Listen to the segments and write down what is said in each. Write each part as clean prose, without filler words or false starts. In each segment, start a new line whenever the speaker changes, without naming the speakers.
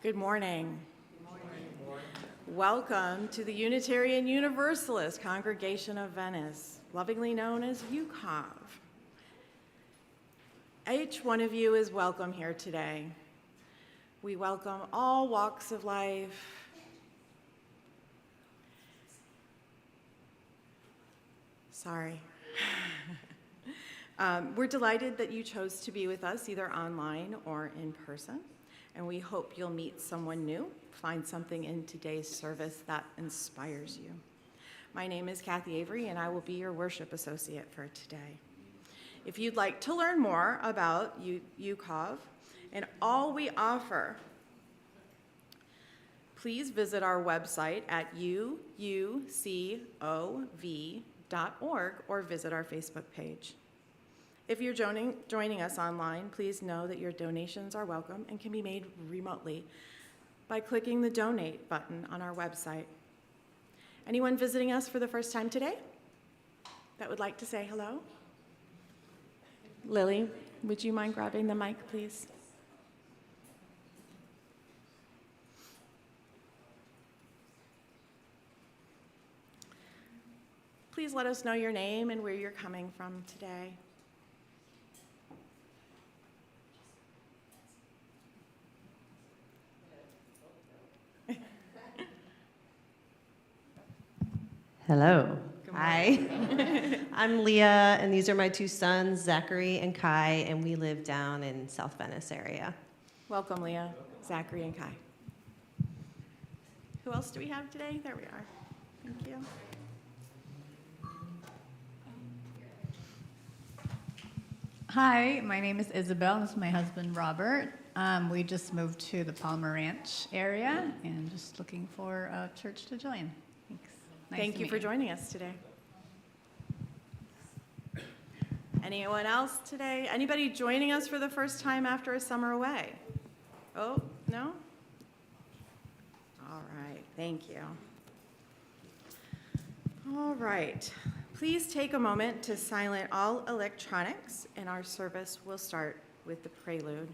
Good morning. Welcome to the Unitarian Universalist Congregation of Venice, lovingly known as UCOV. Each one of you is welcome here today. We welcome all walks of life. Sorry. We're delighted that you chose to be with us either online or in person, and we hope you'll meet someone new, find something in today's service that inspires you. My name is Kathy Avery, and I will be your worship associate for today. If you'd like to learn more about UCOV and all we offer, please visit our website at uucov.org or visit our Facebook page. If you're joining us online, please know that your donations are welcome and can be made remotely by clicking the donate button on our website. Anyone visiting us for the first time today that would like to say hello? Lily, would you mind grabbing the mic, please? Please let us know your name and where you're coming from today.
Hello. Hi. I'm Leah, and these are my two sons, Zachary and Kai, and we live down in South Venice area.
Welcome, Leah, Zachary, and Kai. Who else do we have today? There we are. Thank you.
Hi, my name is Isabel. This is my husband, Robert. We just moved to the Palmer Ranch area and just looking for a church to join. Thanks.
Thank you for joining us today. Anyone else today? Anybody joining us for the first time after a summer away? Oh, no? All right, thank you. All right, please take a moment to silence all electronics, and our service will start with the prelude.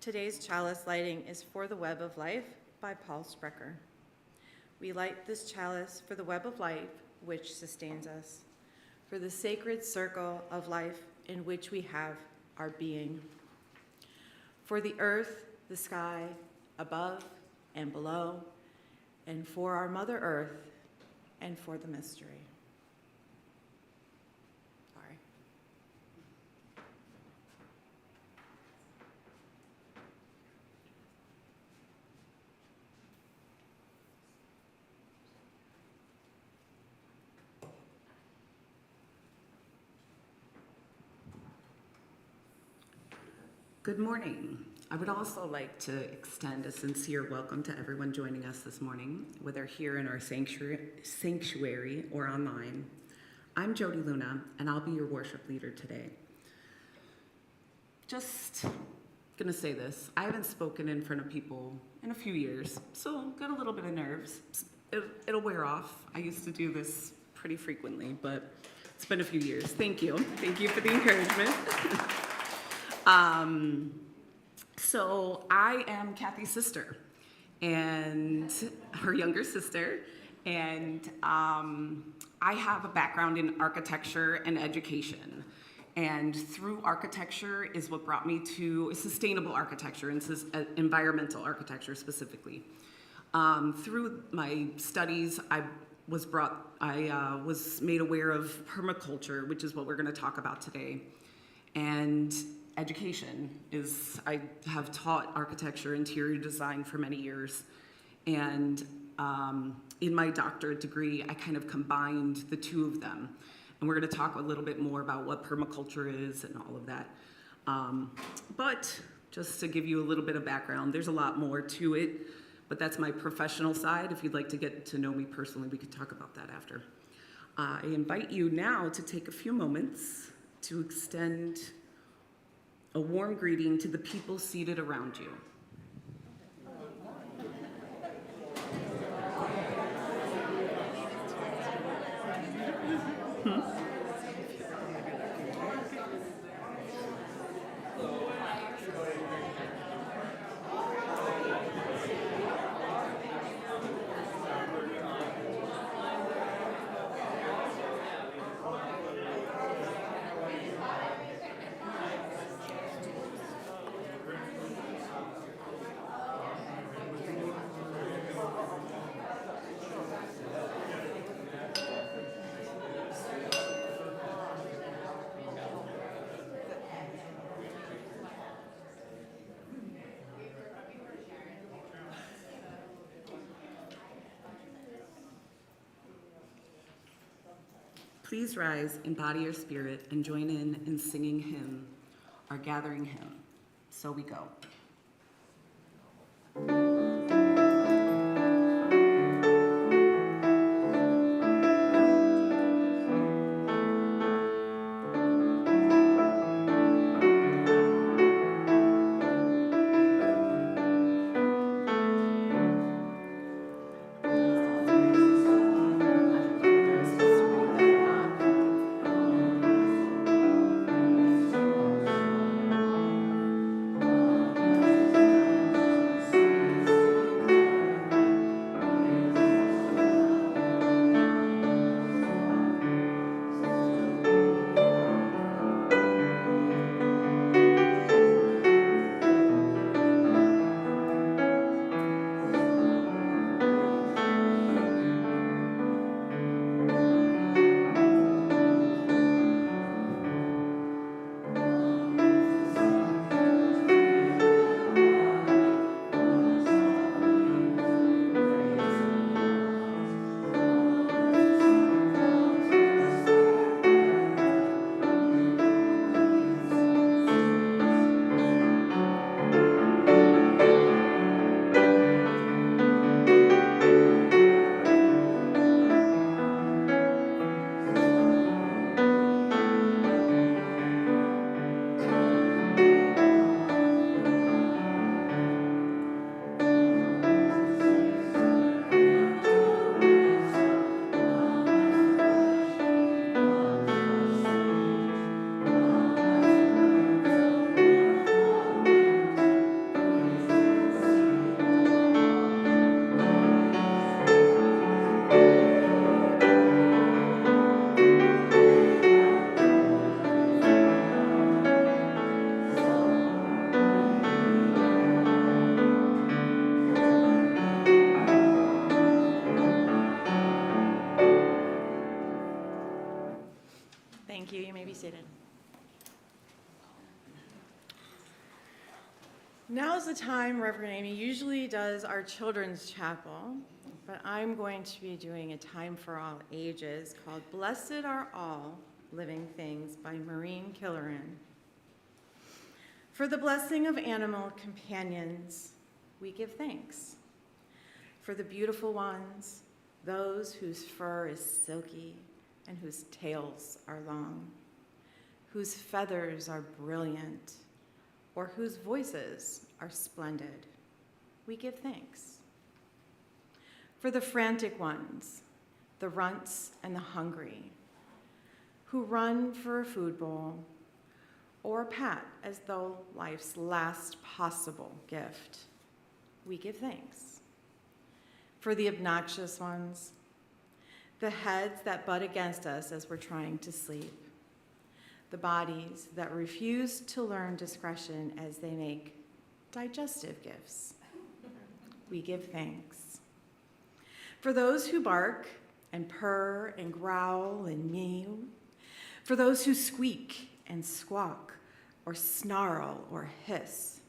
Today's chalice lighting is For the Web of Life by Paul Sprecher. We light this chalice for the web of life which sustains us, for the sacred circle of life in which we have our being, for the earth, the sky, above and below, and for our Mother Earth, and for the mystery. Sorry.
Good morning. I would also like to extend a sincere welcome to everyone joining us this morning, whether here in our sanctuary or online. I'm Jody Luna, and I'll be your worship leader today. Just gonna say this, I haven't spoken in front of people in a few years, so got a little bit of nerves. It'll wear off. I used to do this pretty frequently, but it's been a few years. Thank you. Thank you for the encouragement. So I am Kathy's sister and her younger sister, and I have a background in architecture and education. And through architecture is what brought me to sustainable architecture and environmental architecture specifically. Through my studies, I was made aware of permaculture, which is what we're going to talk about today. And education is, I have taught architecture, interior design for many years. And in my doctorate degree, I kind of combined the two of them. And we're gonna talk a little bit more about what permaculture is and all of that. But just to give you a little bit of background, there's a lot more to it, but that's my professional side. If you'd like to get to know me personally, we could talk about that after. I invite you now to take a few moments to extend a warm greeting to the people seated around you. Please rise, embody your spirit, and join in singing hymn, our gathering hymn. So we go.
Now's the time Reverend Amy usually does our children's chapel, but I'm going to be doing a time for all ages called Blessed Are All Living Things by Maureen Killeran. For the blessing of animal companions, we give thanks. For the beautiful ones, those whose fur is silky and whose tails are long, whose feathers are brilliant, or whose voices are splendid, we give thanks. For the frantic ones, the runts and the hungry, who run for a food bowl or a pat as though life's last possible gift, we give thanks. For the obnoxious ones, the heads that butt against us as we're trying to sleep, the bodies that refuse to learn discretion as they make digestive gifts, we give thanks. For those who bark and purr and growl and mew, for those who squeak and squawk or snarl or hiss,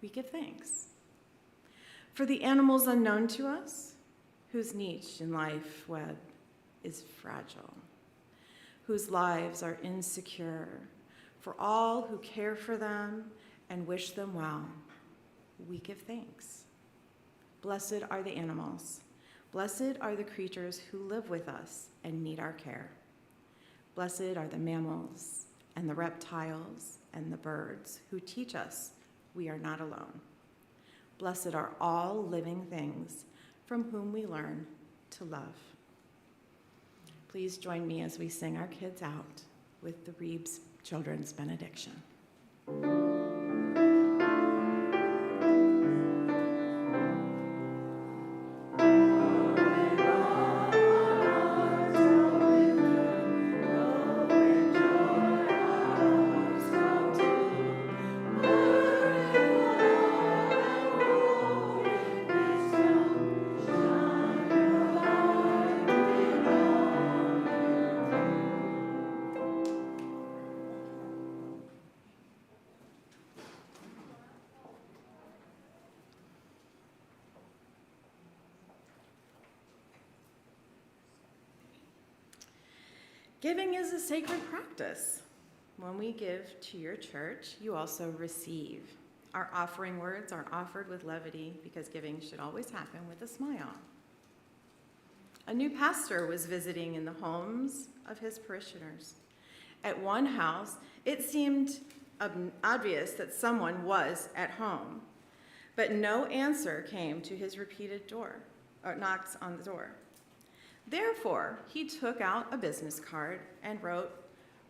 we give thanks. For the animals unknown to us, whose niche in life web is fragile, whose lives are insecure, for all who care for them and wish them well, we give thanks. Blessed are the animals. Blessed are the creatures who live with us and need our care. Blessed are the mammals and the reptiles and the birds who teach us we are not alone. Blessed are all living things from whom we learn to love. Please join me as we sing our kids out with the Reeves Children's Benediction. Giving is a sacred practice. When we give to your church, you also receive. Our offering words are offered with levity because giving should always happen with a smile. A new pastor was visiting in the homes of his parishioners. At one house, it seemed obvious that someone was at home, but no answer came to his repeated knocks on the door. Therefore, he took out a business card and wrote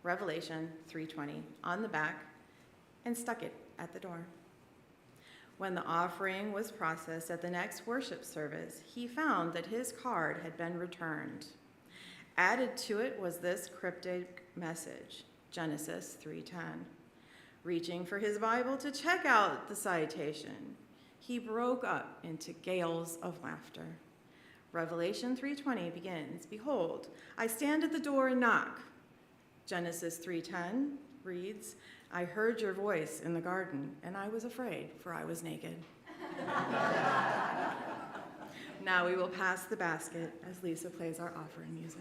Revelation 3:20 on the back and stuck it at the door. When the offering was processed at the next worship service, he found that his card had been returned. Added to it was this cryptic message, Genesis 3:10. Reaching for his Bible to check out the citation, he broke up into gales of laughter. Revelation 3:20 begins, "Behold, I stand at the door and knock." Genesis 3:10 reads, "I heard your voice in the garden, and I was afraid, for I was naked." Now we will pass the basket as Lisa plays our offering music.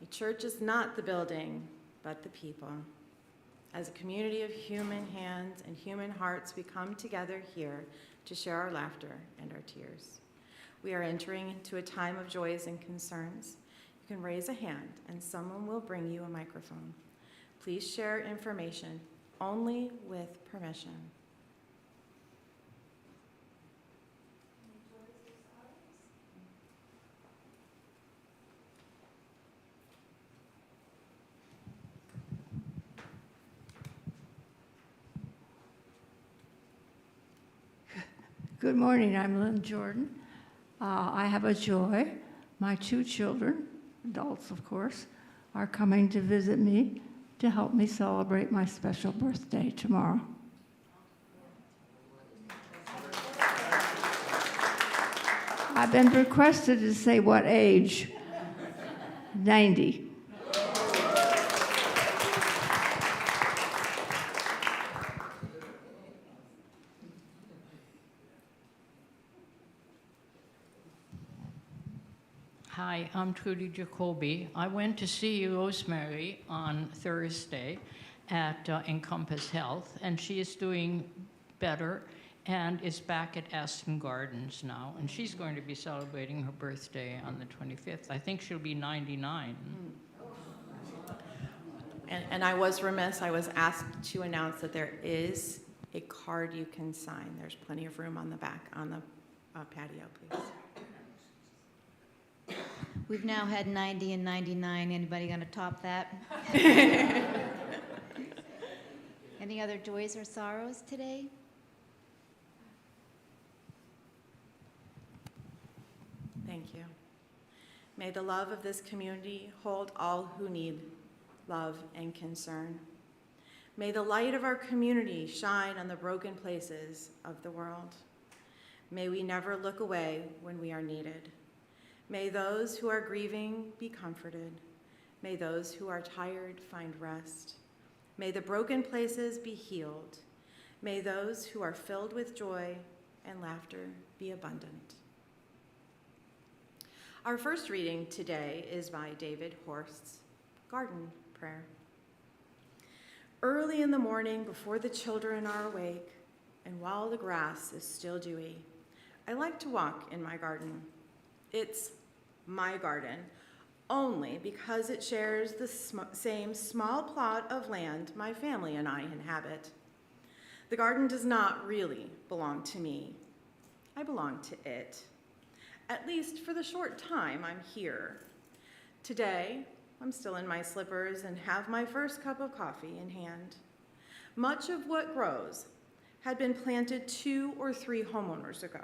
The church is not the building, but the people. As a community of human hands and human hearts, we come together here to share our laughter and our tears. We are entering into a time of joys and concerns. You can raise a hand and someone will bring you a microphone. Please share information only with permission.
Good morning, I'm Lynn Jordan. I have a joy. My 2 children, adults of course, are coming to visit me to help me celebrate my special birthday tomorrow. I've been requested to say what age. 90.
Hi, I'm Trudy Jacoby. I went to see Rosemary on Thursday at Encompass Health, and she is doing better and is back at Aston Gardens now. And she's going to be celebrating her birthday on the 25th. I think she'll be 99.
And I was remiss, I was asked to announce that there is a card you can sign. There's plenty of room on the back, on the patio, please.
We've now had 90 and 99. Anybody going to top that? Any other joys or sorrows today?
Thank you. May the love of this community hold all who need love and concern. May the light of our community shine on the broken places of the world. May we never look away when we are needed. May those who are grieving be comforted. May those who are tired find rest. May the broken places be healed. May those who are filled with joy and laughter be abundant. Our first reading today is by David Horst's Garden Prayer. Early in the morning, before the children are awake, and while the grass is still dewy, I like to walk in my garden. It's my garden, only because it shares the same small plot of land my family and I inhabit. The garden does not really belong to me. I belong to it, at least for the short time I'm here. Today, I'm still in my slippers and have my first cup of coffee in hand. Much of what grows had been planted 2 or 3 homeowners ago.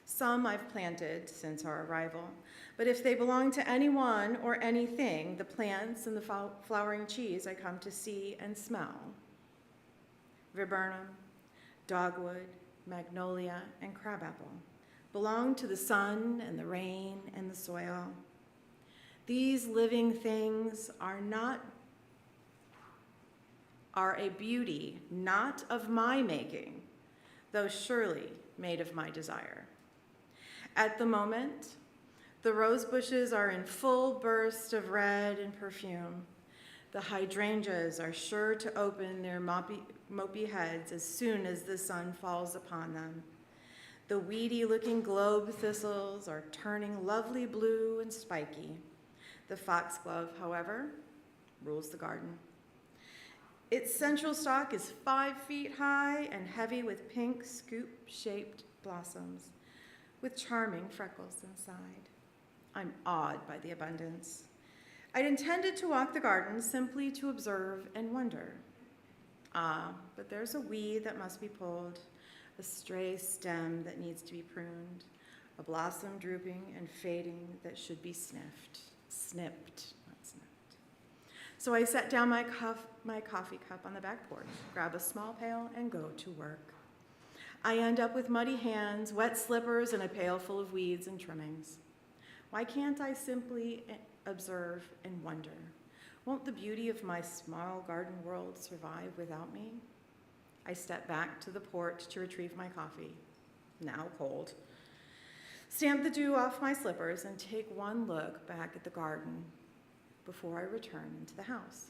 Some I've planted since our arrival, but if they belong to anyone or anything, the plants and the flowering cheese I come to see and smell. Viburnum, dogwood, magnolia, and crabapple belong to the sun and the rain and the soil. These living things are a beauty not of my making, though surely made of my desire. At the moment, the rose bushes are in full burst of red and perfume. The hydrangeas are sure to open their mopey heads as soon as the sun falls upon them. The weedy-looking globe thistles are turning lovely blue and spiky. The foxglove, however, rules the garden. Its central stalk is 5 feet high and heavy with pink scoop-shaped blossoms, with charming freckles inside. I'm awed by the abundance. I'd intended to walk the garden simply to observe and wonder. But there's a weed that must be pulled, a stray stem that needs to be pruned, a blossom drooping and fading that should be snipped, not snipped. So I set down my coffee cup on the back porch, grab a small pail, and go to work. I end up with muddy hands, wet slippers, and a pail full of weeds and trimmings. Why can't I simply observe and wonder? Won't the beauty of my small garden world survive without me? I step back to the porch to retrieve my coffee, now cold, stamp the dew off my slippers, and take one look back at the garden. before I return into the house.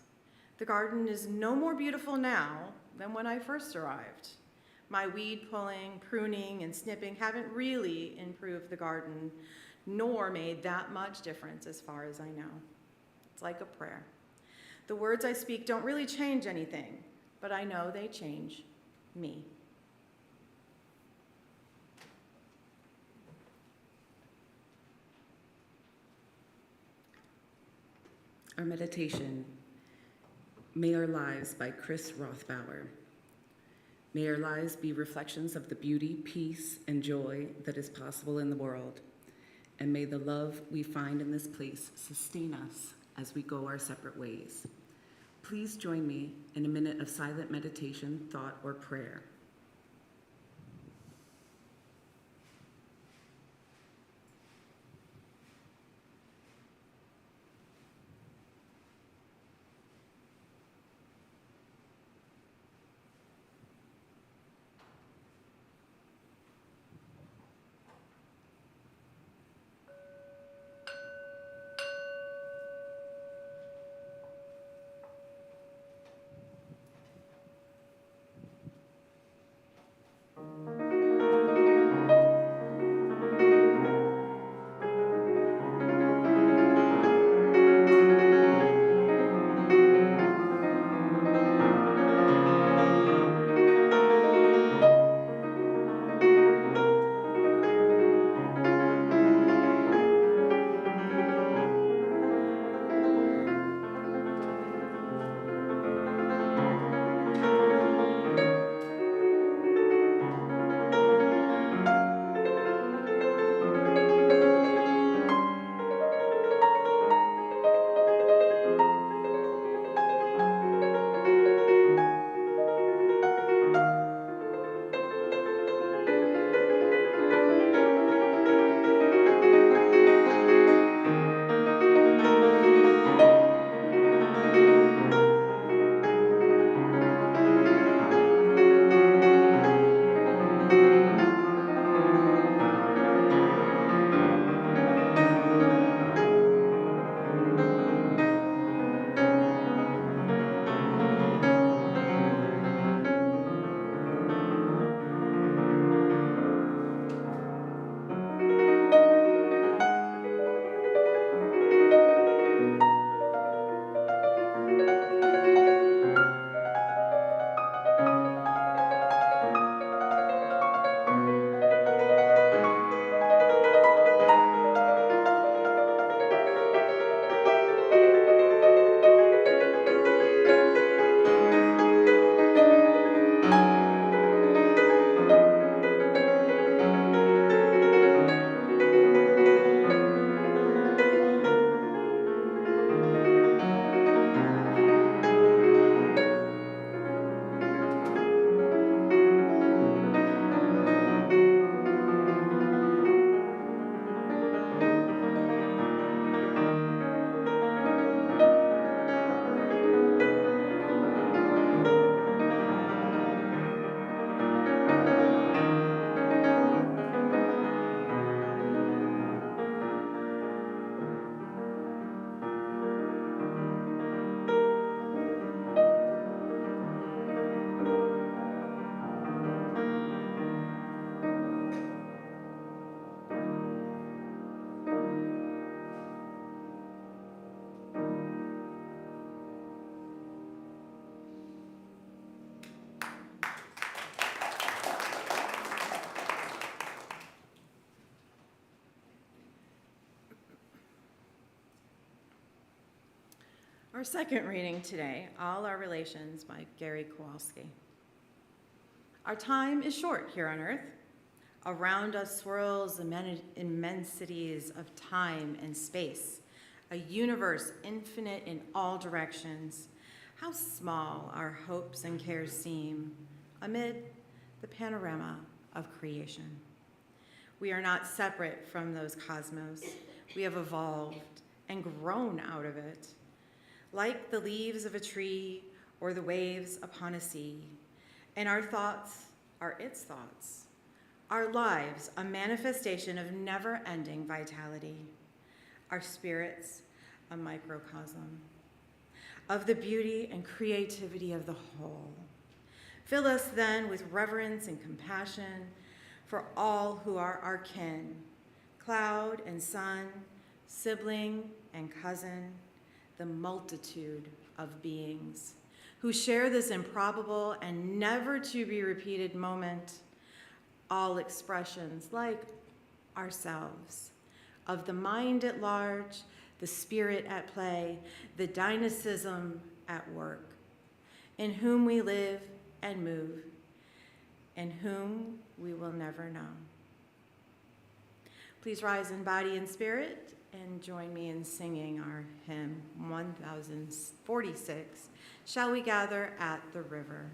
The garden is no more beautiful now than when I first arrived. My weed pulling, pruning, and snipping haven't really improved the garden, nor made that much difference as far as I know. It's like a prayer. The words I speak don't really change anything, but I know they change me.
Our meditation, May Our Lives by Chris Rothbauer. May our lives be reflections of the beauty, peace, and joy that is possible in the world. And may the love we find in this place sustain us as we go our separate ways. Please join me in a minute of silent meditation, thought, or prayer.
Our second reading today, All Our Relations by Gary Kowalski. Our time is short here on earth. Around us swirls immensities of time and space, a universe infinite in all directions. How small our hopes and cares seem amid the panorama of creation. We are not separate from those cosmos. We have evolved and grown out of it. Like the leaves of a tree or the waves upon a sea, and our thoughts are its thoughts. Our lives, a manifestation of never-ending vitality. Our spirits, a microcosm of the beauty and creativity of the whole. Fill us then with reverence and compassion for all who are our kin, cloud and sun, sibling and cousin, the multitude of beings who share this improbable and never to be repeated moment, all expressions like ourselves, of the mind at large, the spirit at play, the dynamism at work, in whom we live and move, in whom we will never know. Please rise in body and spirit and join me in singing our hymn 1046, Shall We Gather at the River?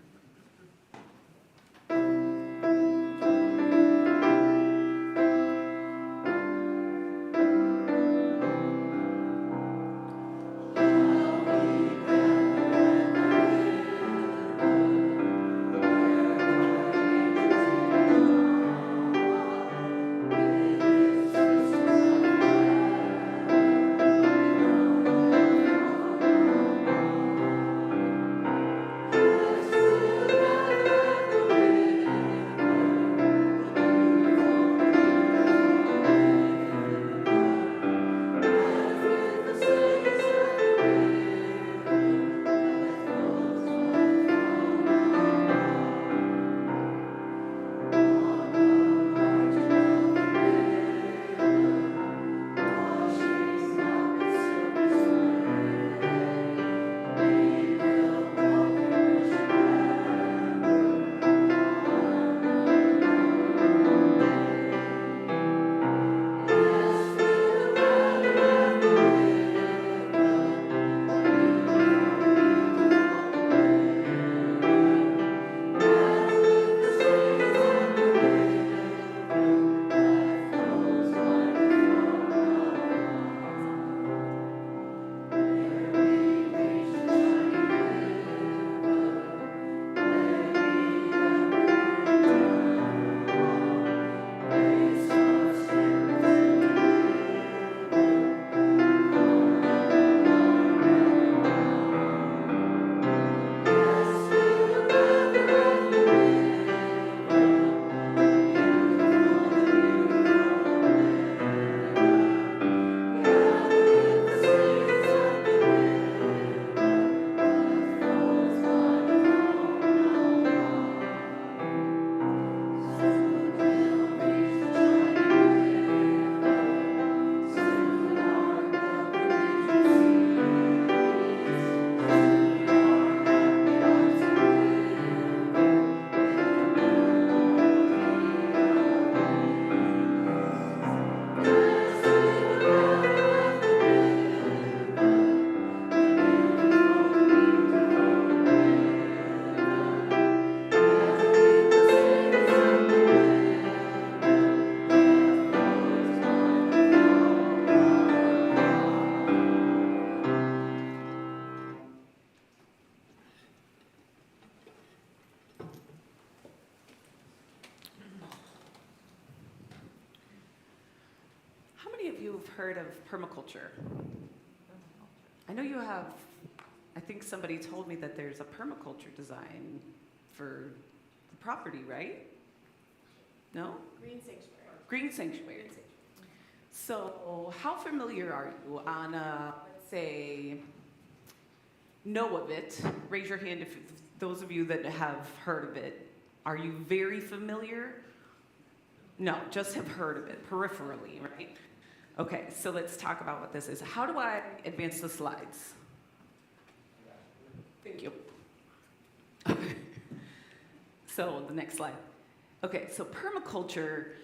How many of you have heard of permaculture? I know you have. I think somebody told me that there's a permaculture design for the property, right? No?
Green Sanctuary.
Green Sanctuary. So how familiar are you on let's say, know of it? Raise your hand if those of you that have heard of it. Are you very familiar? No, just have heard of it, peripherally, right? Okay, so let's talk about what this is. How do I advance the slides? Thank you. So the next slide. Okay, so permaculture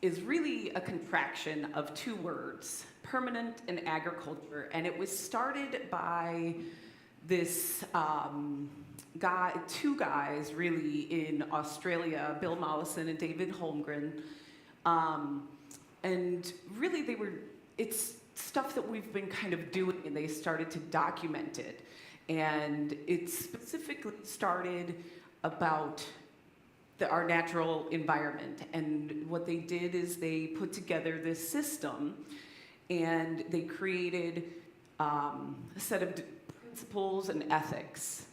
is really a contraction of two words, permanent and agriculture, and it was started by this two guys really in Australia, Bill Mollison and David Holmgren, and really it's stuff that we've been kind of doing, and they started to document it, and it specifically started about our natural environment. And what they did is they put together this system and they created a set of principles and ethics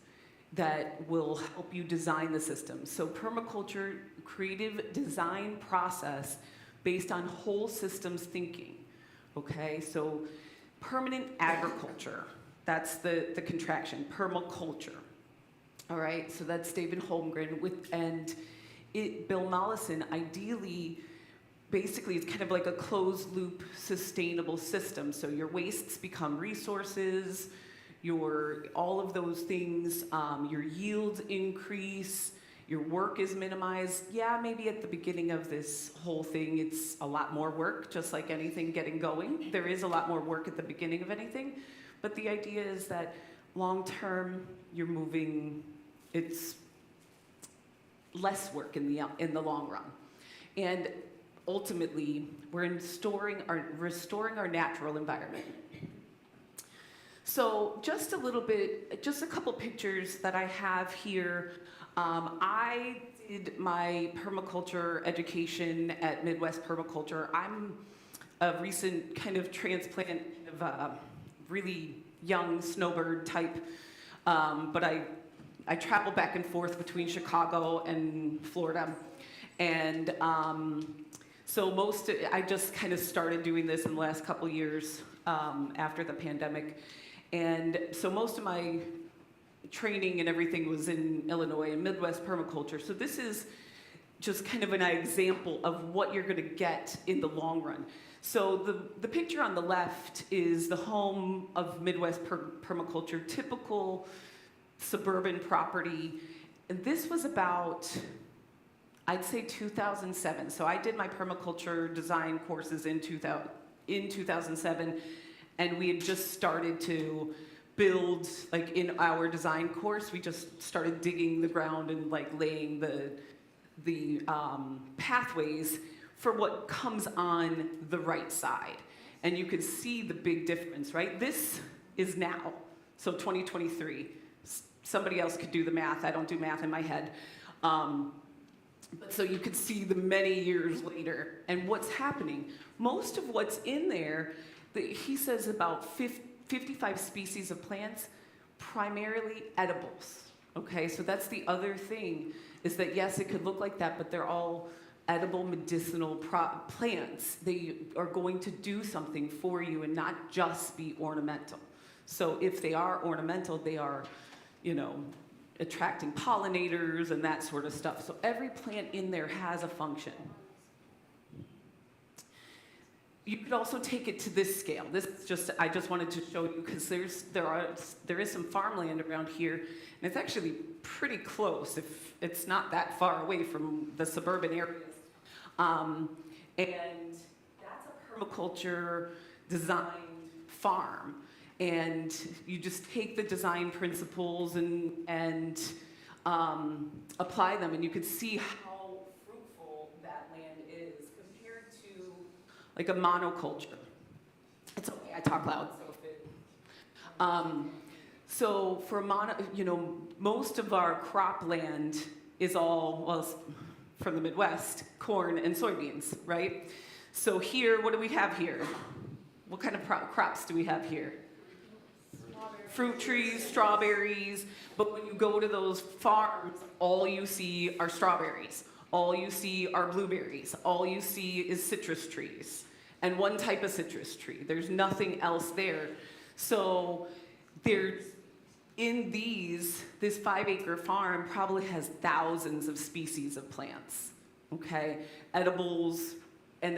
that will help you design the system. So permaculture, creative design process based on whole systems thinking, okay? So permanent agriculture, that's the contraction, permaculture. All right, so that's David Holmgren Bill Mollison. Ideally, basically, it's kind of like a closed loop, sustainable system. So your wastes become resources, all of those things, your yields increase, your work is minimized. Yeah, maybe at the beginning of this whole thing, it's a lot more work, just like anything getting going. There is a lot more work at the beginning of anything, but the idea is that long term, you're moving. It's less work in the long run. And ultimately, we're restoring our natural environment. So just a couple pictures that I have here. I did my permaculture education at Midwest Permaculture. I'm a recent kind of transplant of a really young snowbird type, but I travel back and forth between Chicago and Florida. And so I just kind of started doing this in the last couple years after the pandemic. And so most of my training and everything was in Illinois and Midwest Permaculture. So this is just kind of an example of what you're gonna get in the long run. So the picture on the left is the home of Midwest Permaculture, typical suburban property. And this was about, I'd say 2007. So I did my permaculture design courses in 2007, and we had just started to build, like in our design course, we just started digging the ground and like laying the pathways for what comes on the right side. And you could see the big difference, right? This is now, so 2023. Somebody else could do the math. I don't do math in my head. But so you could see the many years later and what's happening. Most of what's in there, he says about 55 species of plants, primarily edibles. Okay, so that's the other thing, is that yes, it could look like that, but they're all edible medicinal plants. They are going to do something for you and not just be ornamental. So if they are ornamental, they are, attracting pollinators and that sort of stuff. So every plant in there has a function. You could also take it to this scale. I just wanted to show you because there is some farmland around here, and it's actually pretty close if it's not that far away from the suburban areas. And that's a permaculture designed farm. And you just take the design principles and apply them, and you could see how fruitful that land is compared to like a monoculture. It's okay, I talk loud, so for most of our cropland is all, from the Midwest, corn and soybeans, right? So here, what do we have here? What kind of crops do we have here? Fruit trees, strawberries, but when you go to those farms, all you see are strawberries. All you see are blueberries. All you see is citrus trees and one type of citrus tree. There's nothing else there. So this 5-acre farm probably has thousands of species of plants, okay? Edibles, and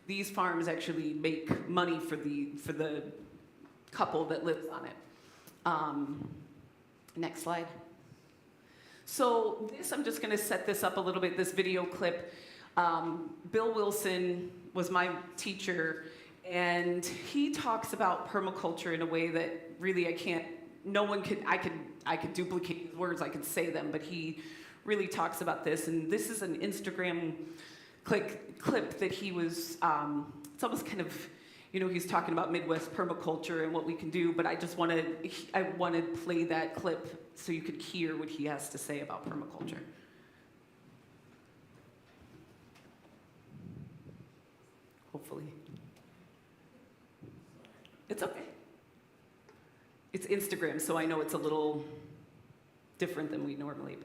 these farms actually make money for the couple that lives on it. Next slide. So I'm just gonna set this up a little bit, this video clip. Bill Wilson was my teacher, and he talks about permaculture in a way that really I could duplicate his words, I could say them, but he really talks about this. And this is an Instagram clip that he was, it's almost kind of, he's talking about Midwest permaculture and what we can do, but I want to play that clip so you could hear what he has to say about permaculture. Hopefully. It's okay. It's Instagram, so I know it's a little different than we normally.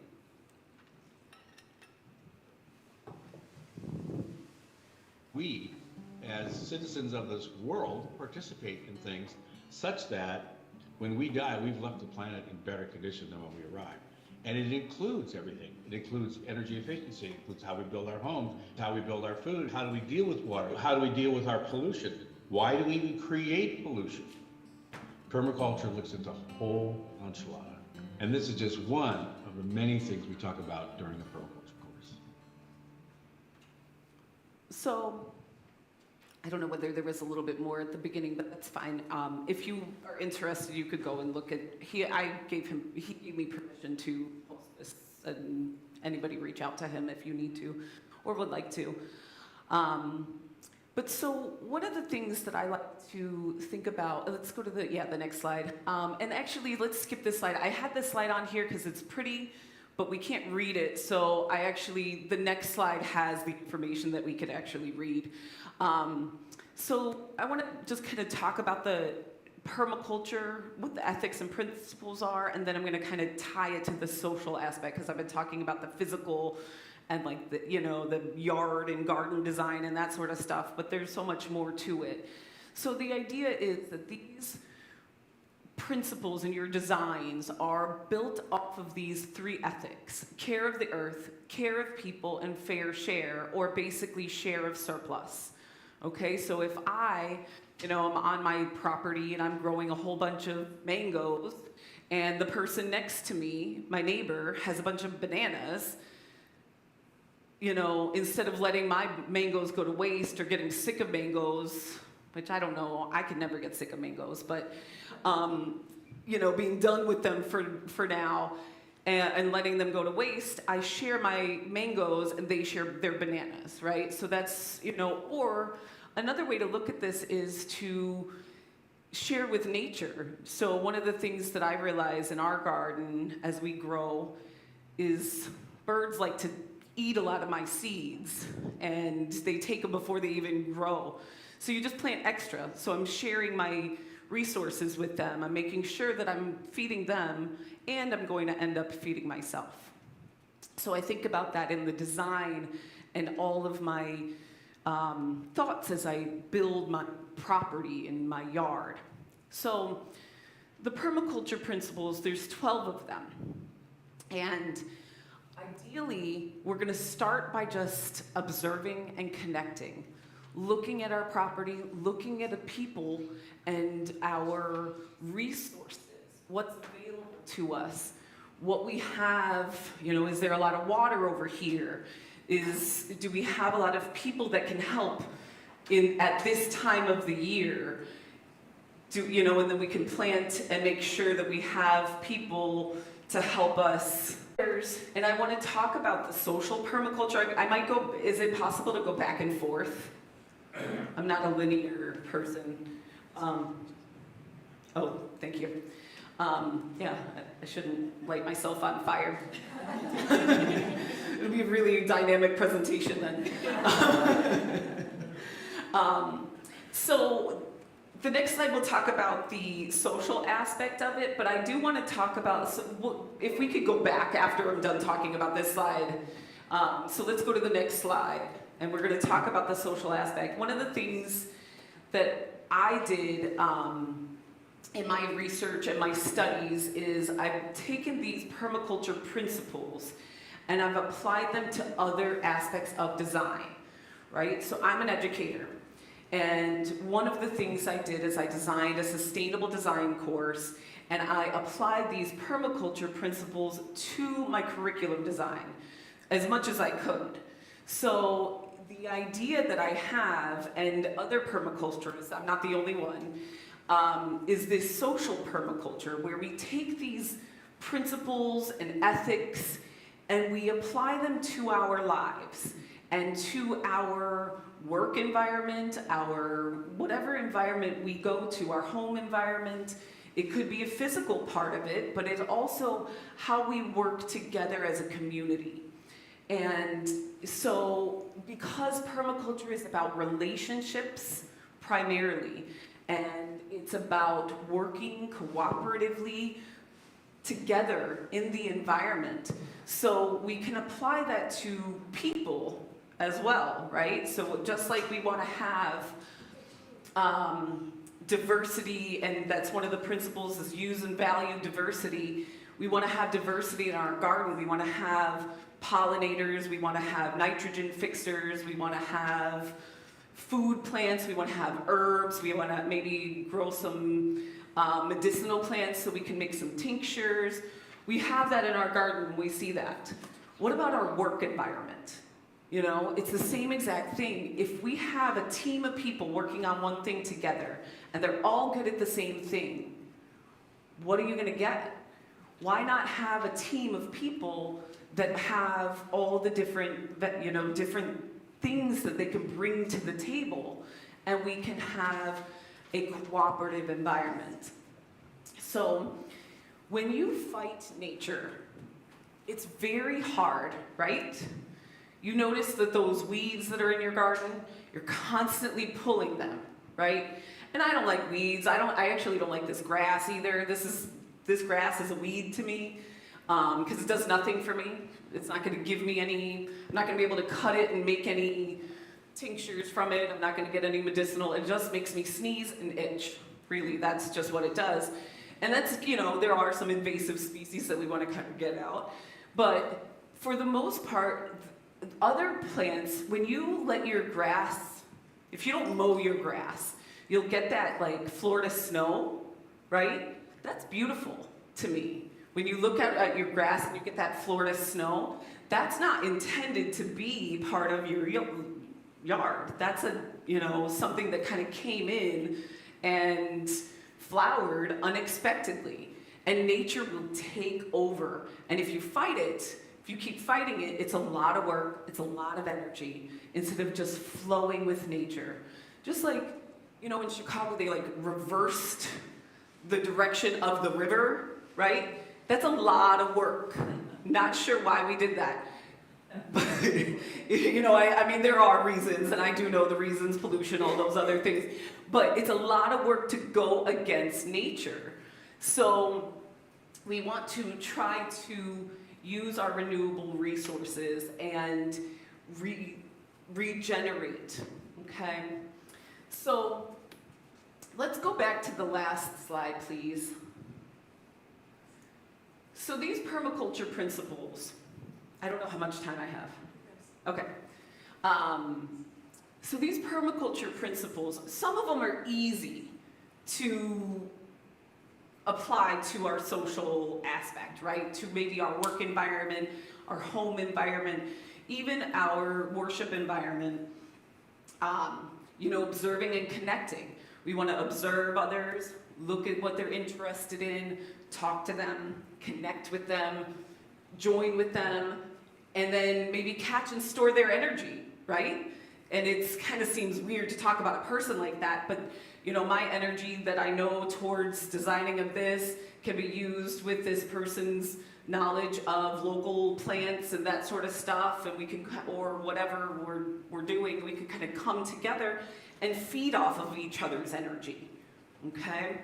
We, as citizens of this world, participate in things such that when we die, we've left the planet in better condition than when we arrived. And it includes everything. It includes energy efficiency, it includes how we build our homes, how we build our food, how do we deal with water, how do we deal with our pollution, why do we even create pollution? Permaculture looks at the whole enchilada. And this is just one of the many things we talk about during the permaculture course.
So, I don't know whether there was a little bit more at the beginning, but that's fine. If you are interested, you could go and look at, he gave me permission to post this, and anybody reach out to him if you need to, or would like to. But so one of the things that I like to think about, let's go to the next slide. And actually, let's skip this slide. I had this slide on here because it's pretty, but we can't read it. So the next slide has the information that we could actually read. So I want to just kind of talk about the permaculture, what the ethics and principles are, and then I'm going to kind of tie it to the social aspect because I've been talking about the physical and like the yard and garden design and that sort of stuff, but there's so much more to it. So the idea is that these principles in your designs are built off of these three ethics: care of the earth, care of people, and fair share, or basically share of surplus. Okay, so if I'm on my property and I'm growing a whole bunch of mangoes, and the person next to me, my neighbor, has a bunch of bananas, instead of letting my mangoes go to waste or getting sick of mangoes, which I don't know, I could never get sick of mangoes, but, being done with them for now and letting them go to waste, I share my mangoes and they share their bananas, right? So that's, or another way to look at this is to share with nature. So one of the things that I realize in our garden as we grow is birds like to eat a lot of my seeds, and they take them before they even grow. So you just plant extra. So I'm sharing my resources with them. I'm making sure that I'm feeding them, and I'm going to end up feeding myself. So I think about that in the design and all of my thoughts as I build my property in my yard. So the permaculture principles, there's 12 of them. And ideally, we're going to start by just observing and connecting, looking at our property, looking at the people and our resources, what's available to us, what we have, is there a lot of water over here? Do we have a lot of people that can help at this time of the year? And then we can plant and make sure that we have people to help us. And I want to talk about the social permaculture. I might go, is it possible to go back and forth? I'm not a linear person. Oh, thank you. Yeah, I shouldn't light myself on fire. It'll be a really dynamic presentation then. So the next slide will talk about the social aspect of it, but I do want to talk about, if we could go back after I'm done talking about this slide. So let's go to the next slide, and we're going to talk about the social aspect. One of the things that I did in my research and my studies is I've taken these permaculture principles and I've applied them to other aspects of design, right? So I'm an educator. And one of the things I did is I designed a sustainable design course, and I applied these permaculture principles to my curriculum design as much as I could. So the idea that I have, and other permaculturists, I'm not the only one, is this social permaculture where we take these principles and ethics and we apply them to our lives and to our work environment, our whatever environment we go to, our home environment. It could be a physical part of it, but it's also how we work together as a community. And so because permaculture is about relationships primarily, and It's about working cooperatively together in the environment. So we can apply that to people as well, right? So just like we want to have diversity, and that's one of the principles is use and value diversity. We want to have diversity in our garden. We want to have pollinators. We want to have nitrogen fixers. We want to have food plants. We want to have herbs. We want to maybe grow some medicinal plants so we can make some tinctures. We have that in our garden when we see that. What about our work environment? You know, it's the same exact thing. If we have a team of people working on one thing together and they're all good at the same thing, what are you going to get? Why not have a team of people that have all the different, different things that they can bring to the table, and we can have a cooperative environment? So when you fight nature, it's very hard, right? You notice that those weeds that are in your garden, you're constantly pulling them, right? And I don't like weeds. I actually don't like this grass either. This grass is a weed to me because it does nothing for me. It's not going to give me any, I'm not going to be able to cut it and make any tinctures from it. I'm not going to get any medicinal. It just makes me sneeze and itch. Really, that's just what it does. And that's, there are some invasive species that we want to kind of get out. But for the most part, other plants, when you let your grass, if you don't mow your grass, you'll get that like Florida snow, right? That's beautiful to me. When you look at your grass and you get that Florida snow, that's not intended to be part of your yard. That's something that kind of came in and flowered unexpectedly. And nature will take over. And if you fight it, if you keep fighting it, it's a lot of work, it's a lot of energy, instead of just flowing with nature. Just like, in Chicago, they like reversed the direction of the river, right? That's a lot of work. Not sure why we did that. But, I mean, there are reasons, and I do know the reasons, pollution, all those other things. But it's a lot of work to go against nature. So we want to try to use our renewable resources and regenerate, okay? So let's go back to the last slide, please. So these permaculture principles, I don't know how much time I have. Okay. So these permaculture principles, some of them are easy to apply to our social aspect, right? To maybe our work environment, our home environment, even our worship environment. Observing and connecting. We want to observe others, look at what they're interested in, talk to them, connect with them, join with them, and then maybe catch and store their energy, right? And it kind of seems weird to talk about a person like that, but my energy that I know towards designing of this can be used with this person's knowledge of local plants and that sort of stuff, and we can, or whatever we're doing, we can kind of come together and feed off of each other's energy, okay?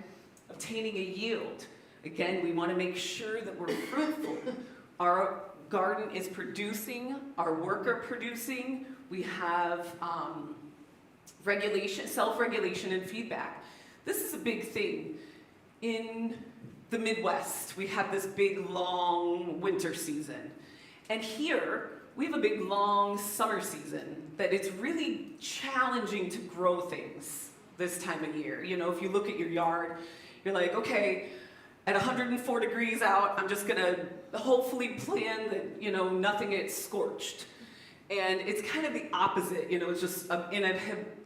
Obtaining a yield. Again, we want to make sure that we're fruitful. Our garden is producing, our work are producing, we have regulation, self-regulation and feedback. This is a big thing. In the Midwest, we have this big, long winter season. And here, we have a big, long summer season that it's really challenging to grow things this time of year. If you look at your yard, you're like, okay, at 104 degrees out, I'm just gonna hopefully plan that, nothing gets scorched. And it's kind of the opposite, it's just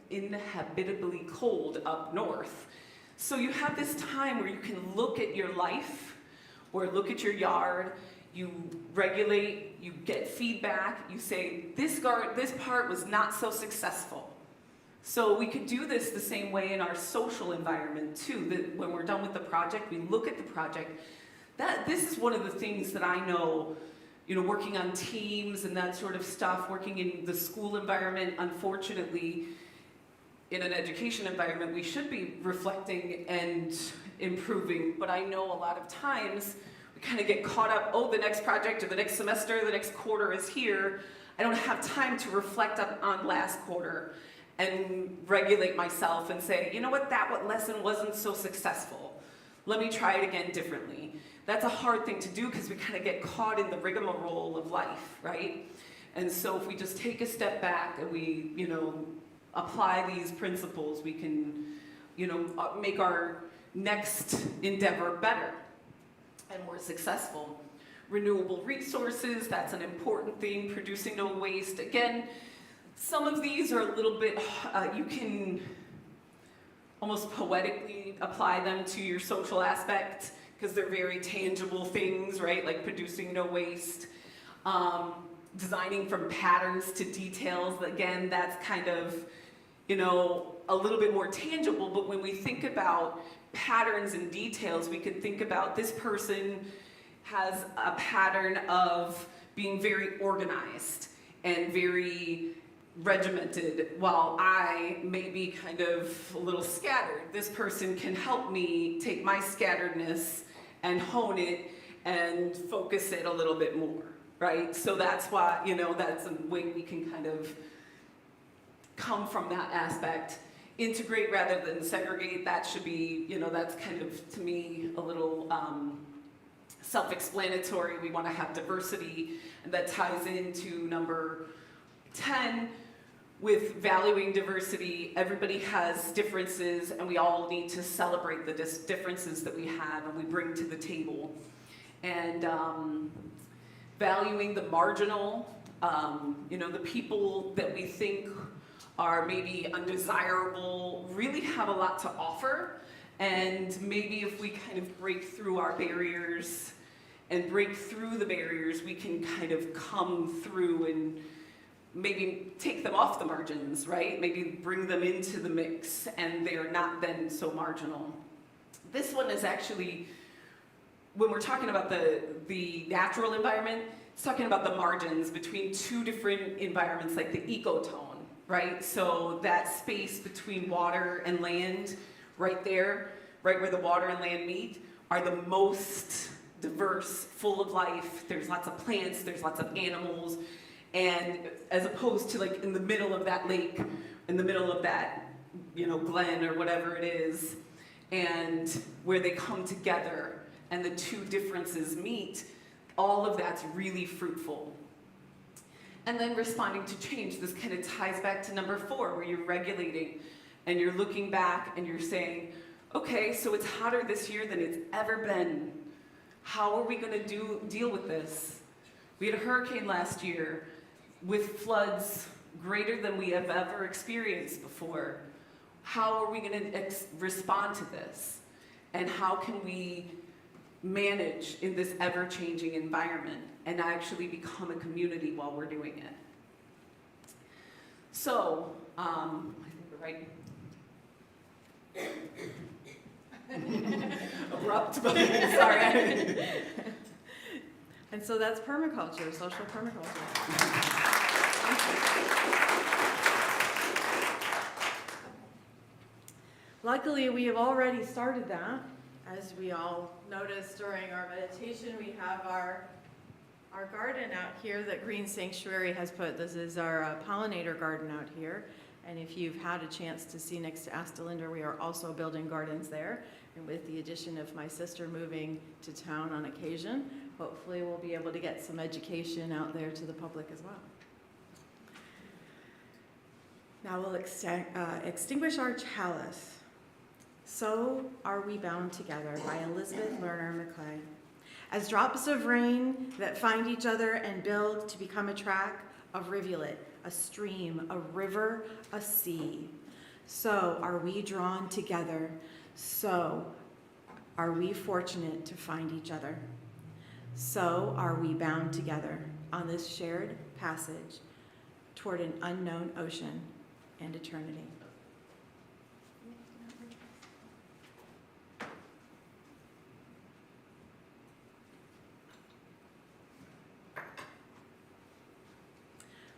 inhabitably cold up north. So you have this time where you can look at your life, or look at your yard, you regulate, you get feedback, you say, this part was not so successful. So we could do this the same way in our social environment too, that when we're done with the project, we look at the project. This is one of the things that I know, working on teams and that sort of stuff, working in the school environment, unfortunately, in an education environment, we should be reflecting and improving, but I know a lot of times we kind of get caught up, oh, the next project or the next semester, the next quarter is here. I don't have time to reflect on last quarter and regulate myself and say, you know what, what lesson wasn't so successful. Let me try it again differently. That's a hard thing to do because we kind of get caught in the rigmarole of life, right? And so if we just take a step back and we, apply these principles, we can, make our next endeavor better and more successful. Renewable resources, that's an important thing. Producing no waste. Again, some of these are a little bit, you can almost poetically apply them to your social aspect because they're very tangible things, right? Like producing no waste. Designing from patterns to details, again, that's kind of, a little bit more tangible, but when we think about patterns and details, we could think about this person has a pattern of being very organized and very regimented, while I may be kind of a little scattered. This person can help me take my scatteredness and hone it and focus it a little bit more, right? So that's why, that's a way we can kind of come from that aspect. Integrate rather than segregate, that should be, that's kind of, to me, a little self-explanatory. We want to have diversity, and that ties into number 10, with valuing diversity. Everybody has differences, and we all need to celebrate the differences that we have and we bring to the table. And valuing the marginal, the people that we think are maybe undesirable, really have a lot to offer. And maybe if we kind of break through our barriers and break through the barriers, we can kind of come through and maybe take them off the margins, right? Maybe bring them into the mix, and they're not then so marginal. This one is actually, when we're talking about the natural environment, it's talking about the margins between two different environments, like the ecotone, right? So that space between water and land, right there, right where the water and land meet, are the most diverse, full of life. There's lots of plants, there's lots of animals, and as opposed to like in the middle of that lake, in the middle of that, glen or whatever it is, and where they come together and the two differences meet, all of that's really fruitful. And then responding to change. This kind of ties back to number 4, where you're regulating and you're looking back and you're saying, okay, so it's hotter this year than it's ever been. How are we going to deal with this? We had a hurricane last year with floods greater than we have ever experienced before. How are we going to respond to this? And how can we manage in this ever-changing environment and actually become a community while we're doing it? So, I think we're right. Abrupt, but sorry.
And so that's permaculture, social permaculture. Luckily, we have already started that. As we all noticed during our meditation, we have our garden out here that Green Sanctuary has put. This is our pollinator garden out here. And if you've had a chance to see next to Astalinder, we are also building gardens there. And with the addition of my sister moving to town on occasion, hopefully we'll be able to get some education out there to the public as well. Now we'll extinguish our chalice. So Are We Bound Together by Elizabeth Lerner McClay. As drops of rain that find each other and build to become a track, a rivulet, a stream, a river, a sea. So are we drawn together. So are we fortunate to find each other. So are we bound together on this shared passage toward an unknown ocean and eternity.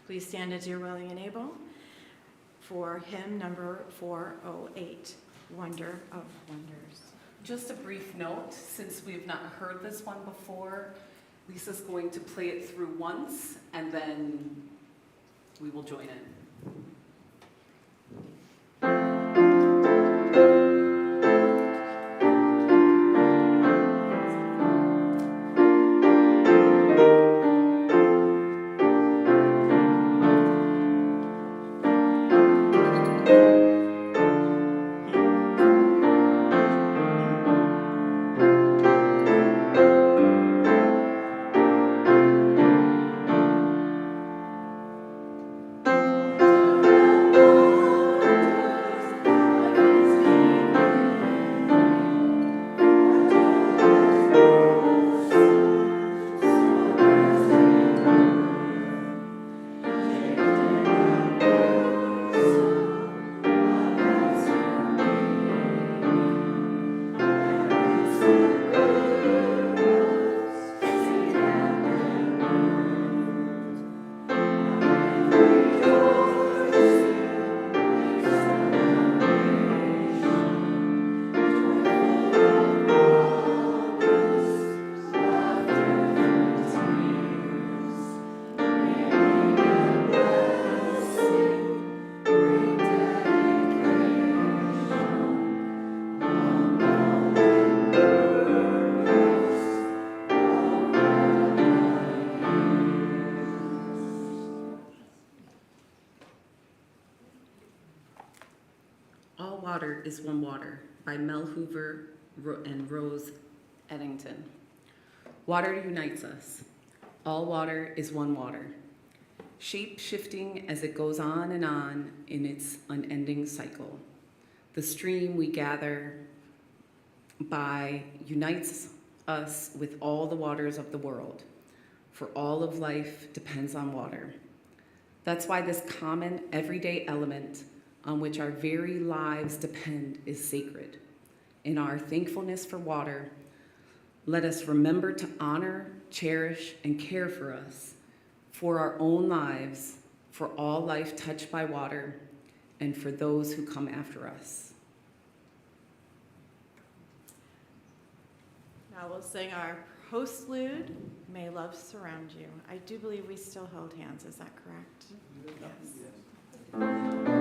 Please stand as you're willing and able for hymn number 408, Wonder of Wonders.
Just a brief note, since we've not heard this one before, Lisa's going to play it through once, and then we will join in. All Water is One Water by Mel Hoover and Rose Eddington. Water unites us. All water is one water, shape-shifting as it goes on in its unending cycle. The stream we gather by unites us with all the waters of the world, for all of life depends on water. That's why this common, everyday element on which our very lives depend is sacred. In our thankfulness for water, let us remember to honor, cherish, and care for us, for our own lives, for all life touched by water, and for those who come after us.
Now we'll sing our postlude, May Love Surround You. I do believe we still hold hands, is that correct? Yes.